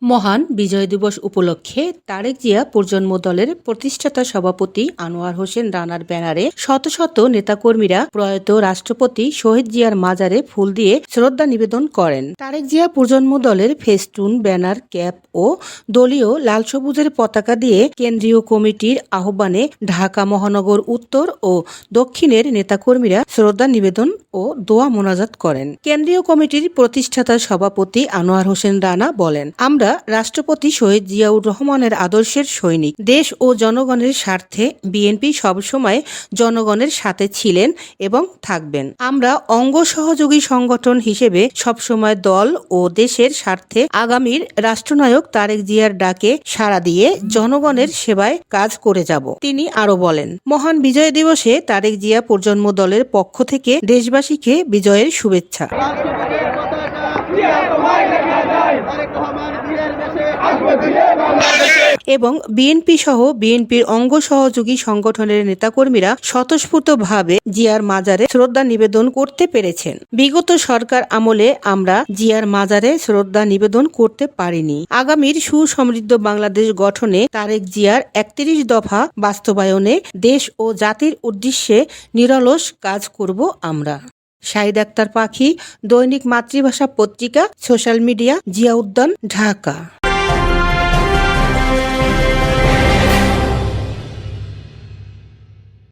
মহান বিজয় দিবস উপলক্ষে তারেক জিয়া প্রজন্ম দলের প্রতিষ্ঠাতা সভাপতি আনোয়ার হোসেন রানার ব্যানারে শত শত নেতাকর্মীরা প্রয়াত রাষ্ট্রপতি শহীদ জিয়ার মাজারে ফুল দিয়ে শ্রদ্ধা নিবেদন করেন। তারেক জিয়া প্রজন্ম দলের ফেস্টুন, ব্যানার, ক্যাপ ও দলীয় লাল সবুজের পতাকা দিয়ে কেন্দ্রীয় কমিটির আহ্বানে ঢাকা মহানগর উত্তর ও দক্ষিণের নেতাকর্মীরা শ্রদ্ধা নিবেদন ও দোয়া মোনাজাত করেন। কেন্দ্রীয় কমিটির প্রতিষ্ঠাতা সভাপতি আনোয়ার হোসেন রানা বলেন, আমরা রাষ্ট্রপতি শহীদ জিয়াউর রহমানের আদর্শের সৈনিক। দেশ ও জনগণের স্বার্থে বিএনপি সবসময় জনগণের সাথে ছিলেন এবং থাকবেন। আমরা অঙ্গ সহযোগী সংগঠন হিসেবে সবসময় দল ও দেশের স্বার্থে আগামীর রাষ্ট্রনায়ক তারেক জিয়ার ডাকে সাড়া দিয়ে জনগণের সেবায় কাজ করে যাব। তিনি আরো বলেন, মহান বিজয় দিবসে তারেক জিয়া প্রজন্ম দলের পক্ষ থেকে দেশবাসীকে বিজয়ের শুভেচ্ছা এবং বিএনপি সহ বিএনপির অঙ্গ সহযোগী সংগঠনের নেতাকর্মীরা স্বতঃস্ফূর্তভাবে জিয়ার মাজারে শ্রদ্ধা নিবেদন করতে পেরেছেন। বিগত সরকার আমলে আমরা জিয়ার মাজারে শ্রদ্ধা নিবেদন করতে পারিনি। আগামীর সুসমৃদ্ধ বাংলাদেশ গঠনে তারেক জিয়ার ৩১ দফা বাস্তবায়নে দেশ ও জাতির উদ্দেশ্যে নিরলস কাজ করব আমরা। শাহিদ আক্তার পাখি, দৈনিক মাতৃভাষা পত্রিকা, সোশ্যাল মিডিয়া, জিয়া উদ্যান, ঢাকা।